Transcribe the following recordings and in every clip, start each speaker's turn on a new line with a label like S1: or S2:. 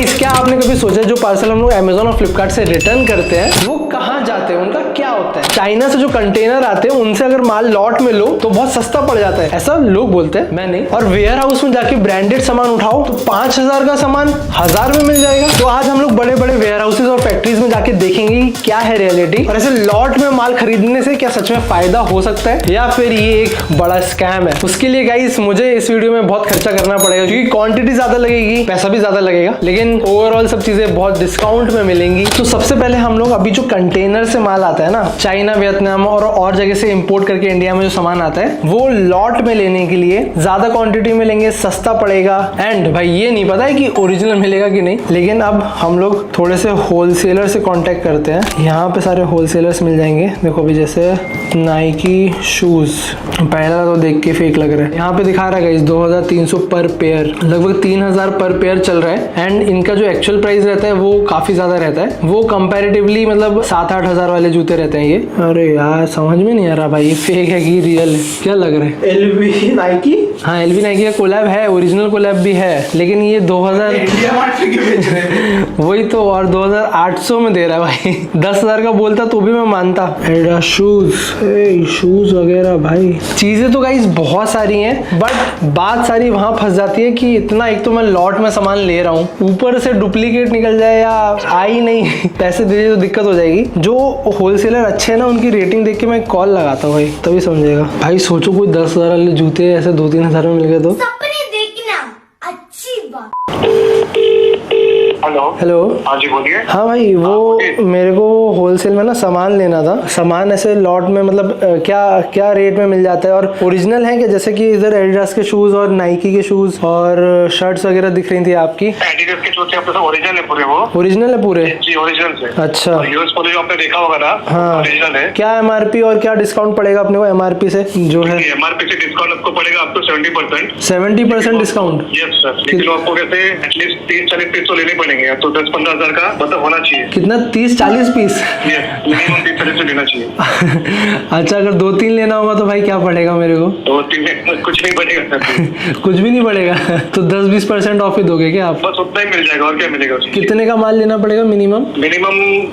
S1: Guys, क्या आपने कभी सोचा जो पार्सल हम लोग अमेजोन और फ्लिपकार्ट से रिटर्न करते हैं वो कहाँ जाते हैं, उनका क्या होता है? चाइना से जो कंटेनर आते हैं उनसे अगर माल लॉट में लो तो बहुत सस्ता पड़ जाता है, ऐसा लोग बोलते हैं, मैं नहीं। और वेयर हाउस में जाके ब्रांडेड सामान उठाओ तो 5000 का सामान 1000 में मिल जाएगा। तो आज हम लोग बड़े बड़े वेयर हाउसेज और फैक्ट्रीज में जाके देखेंगे क्या है रियलिटी, और ऐसे लॉट में माल खरीदने से क्या सच में फायदा हो सकता है या फिर ये एक बड़ा स्कैम है। उसके लिए गाइस मुझे इस वीडियो में बहुत खर्चा करना पड़ेगा क्योंकि क्वांटिटी ज्यादा लगेगी, पैसा भी ज्यादा लगेगा, लेकिन ओवरऑल सब चीजें बहुत डिस्काउंट में मिलेंगी। तो सबसे पहले हम लोग अभी जो कंटेनर से माल आता है ना, चाइना, वियतनाम और जगह से इंपोर्ट करके इंडिया में जो सामान आता है वो लॉट में लेने के लिए ज्यादा क्वांटिटी में लेंगे, सस्ता पड़ेगा। एंड भाई ये नहीं पता है कि ओरिजिनल मिलेगा कि नहीं, लेकिन अब हम लोग थोड़े से होलसेलर से कांटेक्ट करते हैं। यहाँ पे सारे होलसेलर्स मिल जाएंगे। देखो अभी जैसे नाइकी शूज, पहला तो देख के फेक लग रहा है, यहाँ पे दिखा रहा है 2300 पर पेयर, लगभग 3000 पर पेयर चल रहा है। एंड इनका जो एक्चुअल प्राइस रहता है वो काफी ज्यादा रहता है, वो कंपैरेटिवली मतलब 7-8 हजार वाले जूते रहते हैं ये। अरे यार समझ में नहीं आ रहा भाई ये फेक है कि रियल है, क्या लग रहा है?
S2: एलवी नाइकी,
S1: हाँ एलवी नाइकी का कोलैब है, ओरिजिनल कोलैब भी है, लेकिन ये 2000
S2: इंडिया मार्ट में क्यों बेच रहे हैं?
S1: वही तो, और 2800 में दे रहा है भाई। 10,000 का बोलता तो भी मैं मानता। शूज वगैरह भाई, चीजें तो गाइस बहुत सारी हैं, बट बात सारी वहां फंस जाती है कि इतना, एक तो मैं लॉट में सामान ले रहा हूँ, ऊपर से डुप्लीकेट निकल जाए या आई नहीं पैसे दे तो दिक्कत हो जाएगी। जो होलसेलर अच्छे है ना उनकी रेटिंग देख के मैं कॉल लगाता हूँ भाई, तभी समझेगा भाई। सोचो कोई 10,000 वाले जूते ऐसे 2-3 हजार में मिल गए तो
S3: सपने देखना अच्छी बात।
S4: हेलो, हाँ जी बोलिए।
S1: हाँ भाई वो मेरे को होलसेल में ना सामान लेना था, सामान ऐसे लॉट में मतलब क्या क्या रेट में मिल जाता है, और ओरिजिनल है क्या? जैसे कि इधर एडिडास के शूज और नाइकी के शूज और शर्ट्स वगैरह दिख रही थी आपकी।
S4: एडिडास के शूज आपके ओरिजिनल है पूरे? वो
S1: ओरिजिनल है पूरे
S4: जी, ओरिजिनल से।
S1: अच्छा,
S4: यूएस पोलो जो आपने देखा होगा ना,
S1: हाँ
S4: ओरिजिनल है।
S1: क्या एमआरपी और क्या डिस्काउंट पड़ेगा अपने को एमआरपी से? जो है
S4: एमआरपी से डिस्काउंट आपको पड़ेगा आपको 70%।
S1: 70% डिस्काउंट?
S4: यस सर, लेकिन आपको कैसे एटलीस्ट 30-40 पीस तो लेने पड़ेंगे, तो 10-15 हजार का मतलब होना चाहिए।
S1: कितना? 30-40 पीस?
S4: मिनिमम 30-40 तो लेना चाहिए।
S1: अच्छा, अगर 2-3 लेना होगा तो भाई क्या पड़ेगा मेरे को?
S4: 2-3 कुछ नहीं पड़ेगा
S1: कुछ भी नहीं पड़ेगा तो 10-20% ऑफ ही दोगे क्या आप?
S4: बस उतना ही मिल जाएगा, और क्या मिलेगा?
S1: कितने का माल लेना पड़ेगा मिनिमम?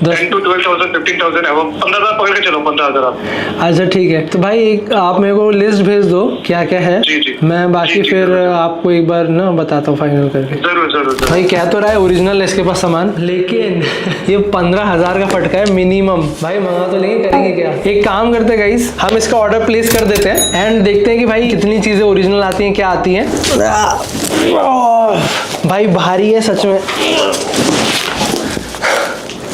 S4: 10 to 12,000, 15,000 है वो, 15,000 पकड़ के चलो, 15,000 आप।
S1: अच्छा ठीक है, तो भाई एक आप मेरे को लिस्ट भेज दो क्या क्या है।
S4: जी जी,
S1: मैं बाकी
S4: जी,
S1: फिर
S4: जी,
S1: आपको एक बार ना बताता हूँ फाइनल करके।
S4: जरूर जरूर।
S1: भाई कह तो रहा है ओरिजिनल है इसके पास सामान, लेकिन ये 15,000 का फटका है मिनिमम। भाई मंगा तो लेंगे, करेंगे क्या? एक काम करते हैं गाइस, हम इसका ऑर्डर प्लेस कर देते हैं एंड देखते हैं कि भाई कितनी चीजें ओरिजिनल आती हैं, क्या आती हैं। भाई भारी है सच में।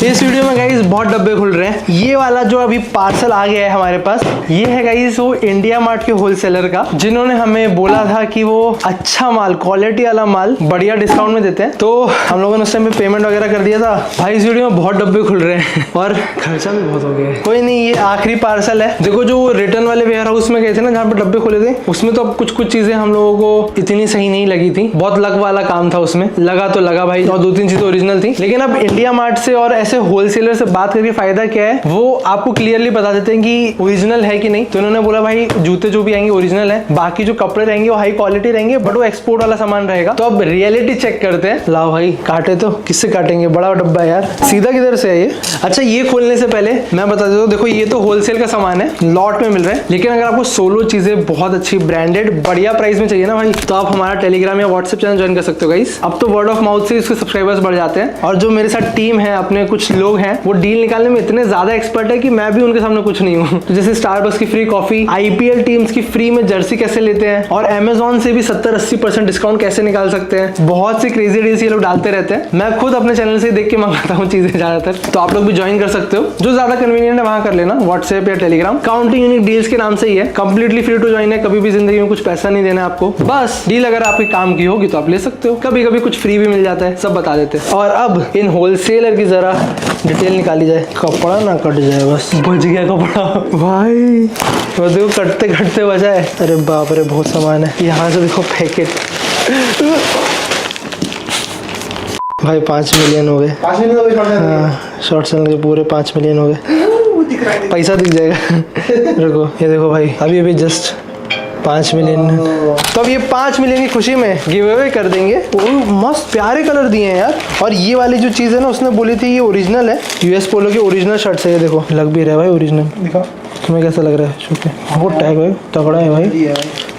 S1: इस वीडियो में गाइस बहुत डब्बे खुल रहे हैं। ये वाला जो अभी पार्सल आ गया है हमारे पास, ये है गाइस वो इंडिया मार्ट के होलसेलर का, जिन्होंने हमें बोला था कि वो अच्छा माल, क्वालिटी वाला माल बढ़िया डिस्काउंट में देते हैं। तो हम लोगों ने उस टाइम पे पेमेंट वगैरह कर दिया था। भाई इस वीडियो में बहुत डब्बे खुल रहे हैं और खर्चा भी बहुत हो गया है। कोई नहीं, ये आखिरी पार्सल है। देखो जो रिटर्न वाले वेयर हाउस में गए थे ना जहाँ पे डब्बे खुले थे, उसमें तो अब कुछ चीजें हम लोगों को इतनी सही नहीं लगी थी, बहुत लक वाला काम था उसमें, लगा तो लगा भाई, और 2-3 चीजें ओरिजिनल थी। लेकिन अब इंडिया मार्ट से और ऐसे होलसेलर से बात करके फायदा क्या है, वो आपको क्लियरली बता देते हैं कि ओरिजिनल है कि नहीं। तो उन्होंने बोला भाई जूते जो भी आएंगे ओरिजिनल है, बाकी जो कपड़े रहेंगे वो हाई क्वालिटी रहेंगे, बट वो एक्सपोर्ट वाला सामान रहेगा। तो अब रियलिटी चेक करते हैं। लाओ भाई काटे तो किससे काटेंगे, बड़ा डब्बा है यार, सीधा किधर से है ये? अच्छा, ये खोलने से पहले मैं बता देता हूँ, देखो ये तो होलसेल का सामान है, लॉट में मिल रहा है, लेकिन अगर आपको सोलो चीजें बहुत अच्छी ब्रांडेड बढ़िया प्राइस में चाहिए ना भाई, तो आप हमारा टेलीग्राम या व्हाट्सएप चैनल ज्वाइन कर सकते हो गाइस। अब तो वर्ड ऑफ माउथ से इसके सब्सक्राइबर्स बढ़ जाते हैं, और जो मेरे साथ टीम है, अपने कुछ लोग हैं, वो डील निकालने में इतने ज्यादा एक्सपर्ट है कि मैं भी उनके सामने कुछ नहीं हूँ। तो जैसे स्टारबक्स की फ्री कॉफी, आईपीएल टीम्स की फ्री में जर्सी कैसे लेते हैं, और अमेजोन से भी 70-80% डिस्काउंट कैसे निकाल सकते हैं, बहुत सी क्रेजी डील्स ये लोग डालते रहते हैं। मैं खुद अपने चैनल से देख के मंगाता हूँ चीजें ज्यादातर, तो आप लोग भी ज्वाइन कर सकते हो। जो ज्यादा कन्वीनियंट है वहां कर लेना, व्हाट्सएप या टेलीग्राम। काउंटिंग यूनिक डील्स के नाम से ही है, कंप्लीटली फ्री टू ज्वाइन है, कभी भी जिंदगी में कुछ पैसा नहीं देना आपको, बस डील अगर आपके काम की होगी तो आप ले सकते हो। कभी कभी कुछ फ्री भी मिल जाता है, सब बता देते हैं। और अब इन होलसेलर की जरा डिटेल निकाली जाए, कपड़ा ना कट जाए, बस बच गया कपड़ा भाई। वो देखो कटते कटते बचा है। अरे बाप रे, बहुत सामान है। यहाँ से देखो पैकेट भाई 5 मिलियन हो गए।
S2: 5 मिलियन हो गए?
S1: हाँ, शॉर्ट चैनल के पूरे 5 मिलियन हो गए। पैसा दिख जाएगा रुको, ये देखो भाई, अभी जस्ट 5 मिलियन। तो अब ये 5 मिलियन की खुशी में गिव अवे कर देंगे। मस्त प्यारे कलर दिए हैं यार। और ये वाली जो चीज़ है ना, उसने बोली थी ये ओरिजिनल है, यूएस पोलो की ओरिजिनल शर्ट है। ये देखो लग भी रहा है भाई ओरिजिनल।
S2: दिखाओ
S1: तुम्हें कैसा लग रहा है? छूके वो टैग है तगड़ा है भाई।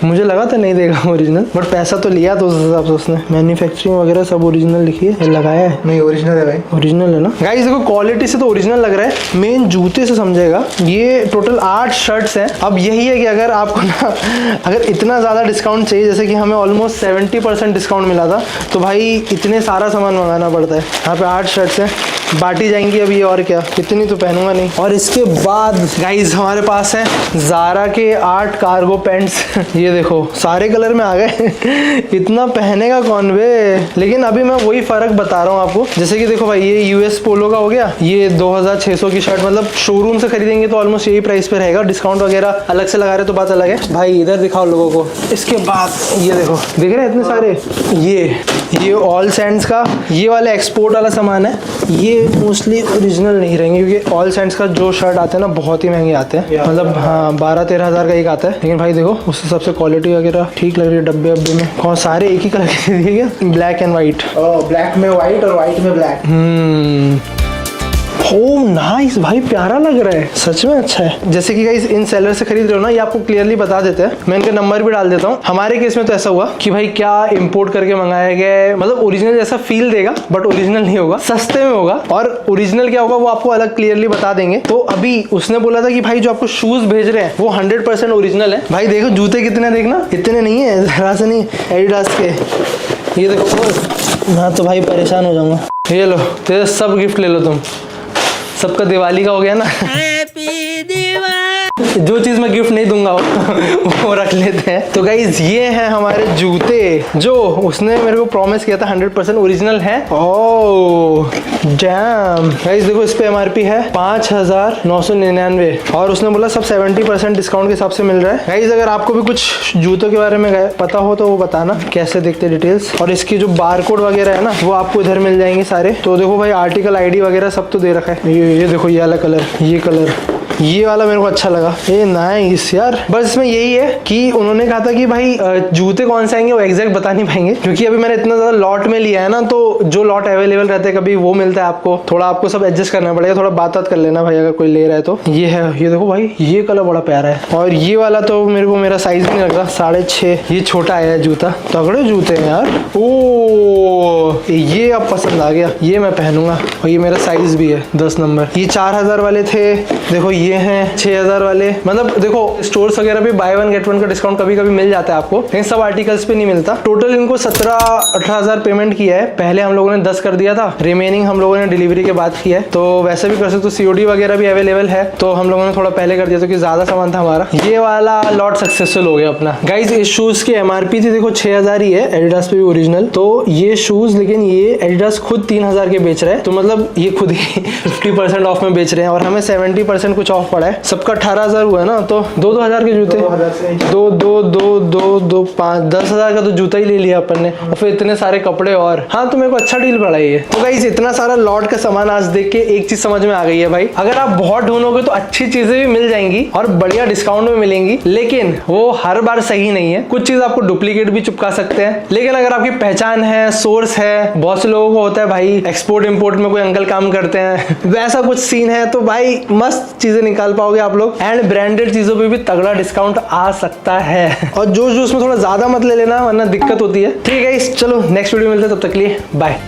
S1: मुझे लगा था नहीं देगा ओरिजिनल, बट पैसा तो लिया तो उस हिसाब से उसने मैन्युफैक्चरिंग वगैरह सब ओरिजिनल लिखी है, लगाया है।
S2: नहीं ओरिजिनल है भाई,
S1: ओरिजिनल है ना गाइस। देखो क्वालिटी से तो ओरिजिनल लग रहा है, मेन जूते से समझेगा। ये टोटल 8 शर्ट्स हैं। अब यही है कि अगर आपको ना अगर इतना ज़्यादा डिस्काउंट चाहिए, जैसे कि हमें ऑलमोस्ट 70% डिस्काउंट मिला था, तो भाई इतने सारा सामान मंगाना पड़ता है। यहाँ पे 8 शर्ट्स हैं, बांटी जाएंगी अभी, और क्या, इतनी तो पहनूंगा नहीं। और इसके बाद गाइस हमारे पास है ज़ारा के 8 कार्गो पैंट्स। ये देखो सारे कलर में आ गए। इतना पहनेगा कौन बे। लेकिन अभी मैं वही फ़र्क बता रहा हूँ आपको। जैसे कि देखो भाई ये यूएस पोलो का हो गया, ये 2600 की शर्ट, मतलब शोरूम से खरीदेंगे तो ऑलमोस्ट यही प्राइस पे रहेगा। डिस्काउंट वगैरह अलग से लगा रहे तो बात अलग है। भाई इधर दिखाओ लोगों को। इसके बाद ये देखो, दिख रहे हैं इतने सारे। ये ऑल सैंड्स का ये वाला एक्सपोर्ट वाला सामान है। ये मोस्टली ओरिजिनल नहीं रहेंगे, क्योंकि ऑल सैंड्स का जो शर्ट आते हैं ना बहुत ही महंगे आते हैं। मतलब हाँ 12-13 हज़ार का एक आता है। लेकिन भाई देखो उस हिसाब से क्वालिटी वगैरह ठीक लग रही है। डब्बे वब्बे में कौन सारे एक ही कलर के दिए, ब्लैक एंड वाइट।
S2: ब्लैक में व्हाइट और व्हाइट में ब्लैक।
S1: ओह नाइस भाई, प्यारा लग रहा है, सच में अच्छा है। जैसे कि गाइस इन सेलर से खरीद रहे हो ना, ये आपको क्लियरली बता देते हैं। मैं इनका नंबर भी डाल देता हूँ। हमारे केस में तो ऐसा हुआ कि भाई क्या इंपोर्ट करके मंगाया गया है, मतलब ओरिजिनल जैसा फील देगा बट ओरिजिनल नहीं होगा, सस्ते में होगा। और ओरिजिनल क्या होगा वो आपको अलग क्लियरली बता देंगे। तो अभी उसने बोला था कि भाई जो आपको शूज भेज रहे हैं वो 100% ओरिजिनल है। भाई देखो जूते कितने, देखना इतने नहीं है, जरा से नहीं, एडिडास के। ये देखो, हाँ तो भाई परेशान हो जाऊंगा। ये लो तेरे सब गिफ्ट ले लो तुम, सबका दिवाली का हो गया ना। जो चीज मैं गिफ्ट नहीं दूंगा वो रख लेते हैं। तो गाइज ये हैं हमारे जूते जो उसने मेरे को प्रॉमिस किया था 100% ओरिजिनल है। ओह डैम गाइज देखो इस पे एमआरपी है 5999 और उसने बोला सब 70% डिस्काउंट के हिसाब से मिल रहा है। गाइज अगर आपको भी कुछ जूतों के बारे में पता हो तो वो बताना कैसे दिखते डिटेल्स। और इसकी जो बारकोड वगैरह है ना वो आपको इधर मिल जाएंगे सारे। तो देखो भाई आर्टिकल आईडी वगैरह सब तो दे रखा है। ये देखो ये वाला कलर, ये कलर, ये वाला मेरे को अच्छा लगा। ये नाइस यार। बस इसमें यही है कि उन्होंने कहा था कि भाई जूते कौन से आएंगे वो एग्जैक्ट बता नहीं पाएंगे, क्योंकि अभी मैंने इतना ज़्यादा लॉट में लिया है ना, तो जो लॉट अवेलेबल रहते हैं कभी वो मिलता है आपको, थोड़ा आपको सब एडजस्ट करना पड़ेगा। थोड़ा बात कर लेना भाई अगर कोई ले रहा है तो। ये है, ये देखो भाई ये कलर बड़ा प्यारा है। और ये वाला तो मेरे को मेरा साइज भी नहीं लग रहा, 6.5। ये छोटा आया है जूता, तगड़े जूते हैं यार। ओ ये अब पसंद आ गया, ये मैं पहनूंगा। और ये मेरा साइज भी है 10 नंबर। ये 4000 वाले थे। देखो ये हैं 6000 वाले। मतलब देखो स्टोर्स वगैरह पे बाय 1 गेट 1 का डिस्काउंट कभी कभी मिल जाता है आपको, लेकिन सब आर्टिकल्स पे नहीं मिलता। टोटल इनको 17-18 हज़ार पेमेंट किया है। पहले हम लोगों ने 10 कर दिया था, रिमेनिंग हम लोगों ने डिलीवरी के बाद किया है। तो वैसे भी कर सकते हो, सीओडी वगैरह भी अवेलेबल है। तो हम लोगों ने थोड़ा पहले कर दिया क्योंकि ज्यादा सामान था हमारा। ये वाला लॉट सक्सेसफुल हो गया अपना। गाइज इस शूज की एमआरपी थी देखो 6000 ही है, एडिडास पे भी ओरिजिनल। तो ये शूज लेकिन ये एडिडास खुद 3000 के बेच रहे हैं। तो मतलब ये खुद ही 50% ऑफ में बेच रहे हैं और हमें 70% कुछ ऑफ पड़ा है। सबका 18,000 हुआ है ना, तो 2-2 हज़ार के जूते, 5 10 हज़ार का तो जूता ही ले लिया अपन ने, और फिर इतने सारे कपड़े। और हाँ तो मेरे को अच्छा डील पड़ा ये। तो गाइस इतना सारा लॉट का सामान आज देख के एक चीज समझ में आ गई है भाई, अगर आप बहुत ढूंढोगे तो अच्छी चीजें भी मिल जाएंगी और बढ़िया डिस्काउंट में मिलेंगी, लेकिन वो हर बार सही नहीं है। कुछ चीज आपको डुप्लीकेट भी चिपका सकते हैं, लेकिन अगर आपकी पहचान है, सोर्स है, बहुत से लोगों को होता है भाई एक्सपोर्ट इम्पोर्ट में कोई अंकल काम करते हैं, वैसा कुछ सीन है, तो भाई मस्त चीजें निकाल पाओगे आप लोग। एंड ब्रांडेड चीजों पे भी तगड़ा डिस्काउंट आ सकता है। और जो उसमें थोड़ा ज्यादा मत ले लेना वरना दिक्कत होती है। ठीक है चलो नेक्स्ट वीडियो मिलते हैं, तब तक के लिए बाय।